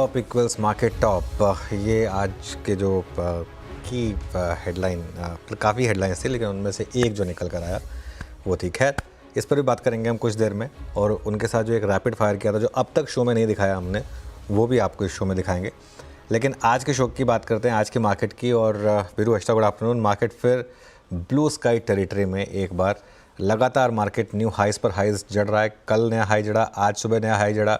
Top equals market top, ये आज के जो की हेडलाइन, काफ़ी हेडलाइंस थी लेकिन उनमें से एक जो निकल कर आया वो थी। खैर, इस पर भी बात करेंगे हम कुछ देर में, और उनके साथ जो एक रैपिड फायर किया था जो अब तक शो में नहीं दिखाया हमने, वो भी आपको इस शो में दिखाएंगे। लेकिन आज के शो की बात करते हैं, आज की मार्केट की। और वीरू, अच्छा गुड आफ्टरनून। मार्केट फिर ब्लू स्काई टेरिटरी में एक बार लगातार मार्केट न्यू हाइस पर हाइस जड़ रहा है। कल नया हाई जड़ा, आज सुबह नया हाई जड़ा।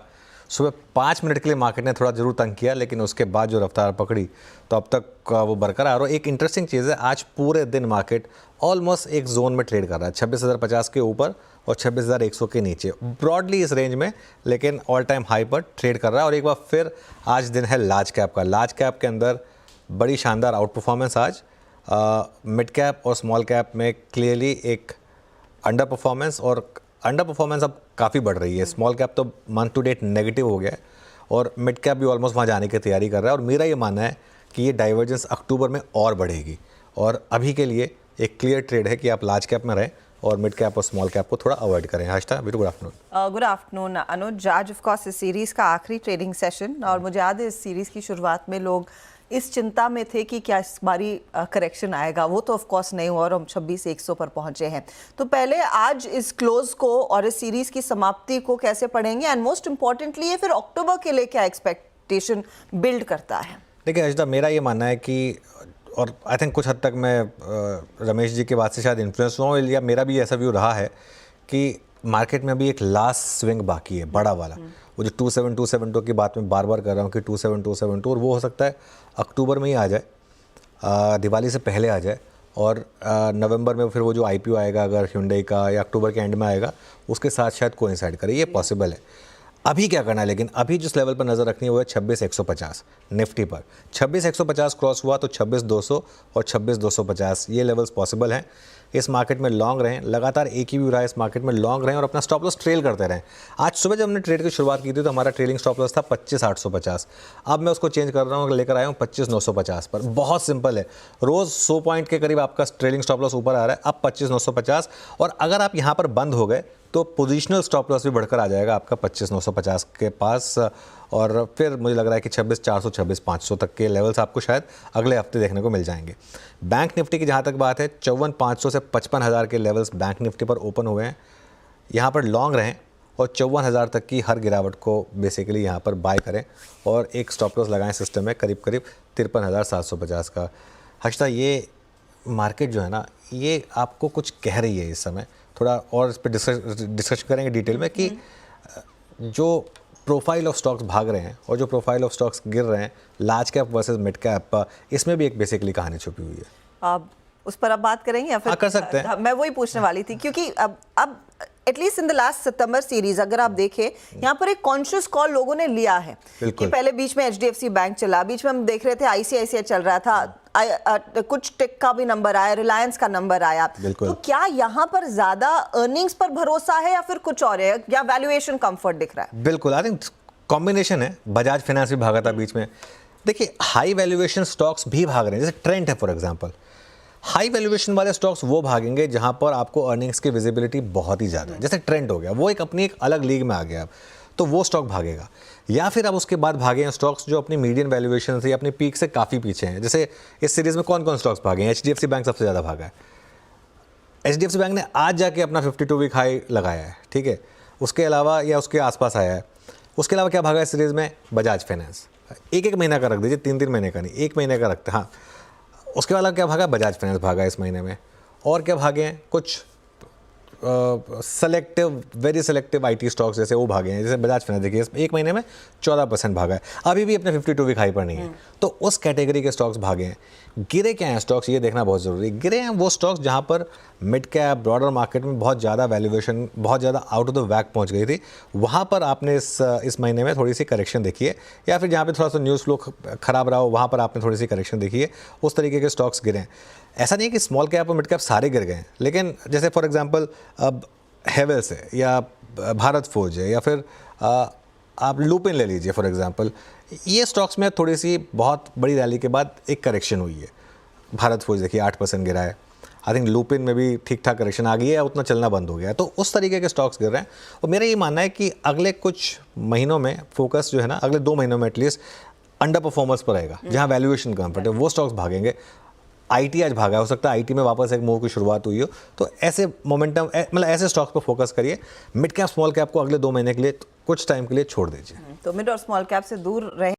सुबह 5 मिनट के लिए मार्केट ने थोड़ा जरूर तंग किया, लेकिन उसके बाद जो रफ्तार पकड़ी तो अब तक वो बरकरार। और एक इंटरेस्टिंग चीज़ है, आज पूरे दिन मार्केट ऑलमोस्ट एक जोन में ट्रेड कर रहा है, 26,050 के ऊपर और 26,100 के नीचे, ब्रॉडली इस रेंज में, लेकिन ऑल टाइम हाई पर ट्रेड कर रहा है। और एक बार फिर आज दिन है लार्ज कैप का। लार्ज कैप के अंदर बड़ी शानदार आउट परफॉर्मेंस आज। मिड कैप और स्मॉल कैप में क्लियरली एक अंडर परफॉर्मेंस, और अंडर परफॉर्मेंस अब काफ़ी बढ़ रही है। स्मॉल कैप तो मंथ टू डेट नेगेटिव हो गया है और मिड कैप भी ऑलमोस्ट वहाँ जाने की तैयारी कर रहा है। और मेरा ये मानना है कि ये डाइवर्जेंस अक्टूबर में और बढ़ेगी, और अभी के लिए एक क्लियर ट्रेड है कि आप लार्ज कैप में रहें और मिड कैप और स्मॉल कैप को थोड़ा अवॉइड करें। Ashta, Viru, good afternoon. Good afternoon Anuj. आज ऑफ कोर्स इस सीरीज़ का आखिरी ट्रेडिंग सेशन, और मुझे याद है इस सीरीज़ की शुरुआत में लोग इस चिंता में थे कि क्या इस बारी करेक्शन आएगा। वो तो ऑफ कोर्स नहीं हुआ और हम 26,100 पर पहुंचे हैं। तो पहले आज इस क्लोज को और इस सीरीज़ की समाप्ति को कैसे पढ़ेंगे, एंड मोस्ट इम्पॉर्टेंटली ये फिर अक्टूबर के लिए क्या एक्सपेक्टेशन बिल्ड करता है? देखिए अजदा, मेरा ये मानना है कि, और आई थिंक कुछ हद तक मैं रमेश जी की बात से शायद इन्फ्लुएंस हुआ हूँ, या मेरा भी ऐसा व्यू रहा है कि मार्केट में अभी एक लास्ट स्विंग बाकी है, बड़ा वाला। वो जो 27,272 की बात मैं बार बार कर रहा हूँ कि 27,272, और वो हो सकता है अक्टूबर में ही आ जाए, दिवाली से पहले आ जाए, और नवंबर में फिर वो जो IPO आएगा अगर hyundai का, या अक्टूबर के एंड में आएगा, उसके साथ शायद कोइंसाइड करे। ये पॉसिबल है। अभी क्या करना है, लेकिन अभी जिस लेवल पर नज़र रखनी है वो है 26,150 निफ्टी पर। 26,150 क्रॉस हुआ तो 26,200 और 26,250 ये लेवल्स पॉसिबल हैं। इस मार्केट में लॉन्ग रहें, लगातार एक ही व्यू रहा है, इस मार्केट में लॉन्ग रहें और अपना स्टॉप लॉस ट्रेल करते रहें। आज सुबह जब हमने ट्रेड की शुरुआत की थी तो हमारा ट्रेलिंग स्टॉप लॉस था 25,850। अब मैं उसको चेंज कर रहा हूँ, लेकर आया हूँ 25,950 पर। बहुत सिंपल है, रोज़ 100 पॉइंट के करीब आपका ट्रेलिंग स्टॉप लॉस ऊपर आ रहा है, अब 25,950। और अगर आप यहाँ पर बंद हो गए तो पोजीशनल स्टॉप लॉस भी बढ़कर आ जाएगा आपका 25,950 के पास, और फिर मुझे लग रहा है कि 26,400 26,500 तक के लेवल्स आपको शायद अगले हफ्ते देखने को मिल जाएंगे। बैंक निफ्टी की जहाँ तक बात है, 54,500 से 55,000 के लेवल्स बैंक निफ्टी पर ओपन हुए हैं। यहाँ पर लॉन्ग रहें और 54,000 तक की हर गिरावट को बेसिकली यहाँ पर बाय करें, और एक स्टॉप लॉस लगाएं सिस्टम में करीब 53,750 का। हर्षदा, ये मार्केट जो है ना, ये आपको कुछ कह रही है इस समय। थोड़ा और इस पर डिस्कशन करेंगे डिटेल में कि जो प्रोफाइल ऑफ स्टॉक्स भाग रहे हैं और जो प्रोफाइल ऑफ स्टॉक्स गिर रहे हैं, large cap versus mid cap, इसमें भी एक बेसिकली कहानी छुपी हुई है। अब उस पर अब बात करेंगे या फिर कर सकते हैं? मैं वही पूछने वाली थी, क्योंकि अब at least in the last September series अगर आप देखें, यहाँ पर एक कॉन्शियस कॉल लोगों ने लिया है कि पहले बीच में HDFC बैंक चला, बीच में हम देख रहे थे ICICI चल रहा था, कुछ टेक का भी नंबर आया, रिलायंस का नंबर आया। तो क्या यहाँ पर ज्यादा अर्निंग्स पर भरोसा है या फिर कुछ और है, या वैल्यूएशन कंफर्ट दिख रहा है? बिल्कुल, आई थिंक कॉम्बिनेशन है। बजाज फाइनेंस भी भागा था बीच में। देखिए, हाई वैल्यूएशन स्टॉक्स भी भाग रहे हैं, जैसे ट्रेंड है फॉर एग्जांपल। हाई वैल्यूएशन वाले स्टॉक्स वो भागेंगे जहां पर आपको अर्निंग्स की विजिबिलिटी बहुत ही ज़्यादा है, जैसे ट्रेंड हो गया, वो एक अपनी एक अलग लीग में आ गया अब, तो वो स्टॉक भागेगा। या फिर अब उसके बाद भागे हैं स्टॉक्स जो अपनी मीडियन वैल्यूएशन से, अपनी पीक से काफ़ी पीछे हैं। जैसे इस सीरीज़ में कौन कौन स्टॉक्स भागे हैं? HDFC बैंक सबसे ज़्यादा भागा है। HDFC बैंक ने आज जाके अपना 52 वीक हाई लगाया है, ठीक है। उसके अलावा या उसके आसपास आया है। उसके अलावा क्या भागा है सीरीज़ में? बजाज फाइनेंस। एक महीना का रख दीजिए, 3 महीने का नहीं, 1 महीने का रखते। हाँ, उसके बाद क्या भागा? बजाज फाइनेंस भागा इस महीने में। और क्या भागे हैं? कुछ selective, very selective IT stocks जैसे वो भागे हैं। जैसे बजाज फाइनेंस देखिए, 1 महीने में 14% भागा है, अभी भी अपने 52 वीक हाई पर नहीं है। तो उस कैटेगरी के स्टॉक्स भागे हैं। गिरे क्या हैं स्टॉक्स, ये देखना बहुत ज़रूरी है। गिरे हैं वो स्टॉक्स जहाँ पर मिड कैप ब्रॉडर मार्केट में बहुत ज़्यादा वैल्यूएशन, बहुत ज़्यादा आउट ऑफ द वैक पहुँच गई थी। वहाँ पर आपने इस महीने में थोड़ी सी करेक्शन देखी है, या फिर जहाँ पर थोड़ा सा न्यूज़ फ्लो ख़राब रहा हो, वहाँ पर आपने थोड़ी सी करेक्शन देखी है। उस तरीके के स्टॉक्स गिरे हैं। ऐसा नहीं कि स्मॉल कैप और मिड कैप सारे गिर गए हैं, लेकिन जैसे फॉर एग्जांपल अब हेवेल्स है, या भारत फोर्ज है, या फिर आप लुपिन ले लीजिए फॉर एग्जांपल। ये स्टॉक्स में थोड़ी सी बहुत बड़ी रैली के बाद एक करेक्शन हुई है। भारत फोर्ज देखिए 8% गिरा है। आई थिंक लूपिन में भी ठीक ठाक करेक्शन आ गई है, उतना चलना बंद हो गया है, तो उस तरीके के स्टॉक्स गिर रहे हैं। और मेरा ये मानना है कि अगले कुछ महीनों में फोकस जो है ना, अगले 2 महीनों में एटलीस्ट अंडर परफॉर्मर्स पर रहेगा, जहाँ वैल्यूएशन कंफर्ट है वो स्टॉक्स भागेंगे। आईटी आज भागा, हो सकता है आईटी में वापस एक मूव की शुरुआत हुई हो, तो ऐसे मोमेंटम मतलब ऐसे स्टॉक्स पर फोकस करिए। मिड कैप स्मॉल कैप को अगले 2 महीने के लिए कुछ टाइम के लिए छोड़ दीजिए। तो मिड और स्मॉल कैप से दूर रहे।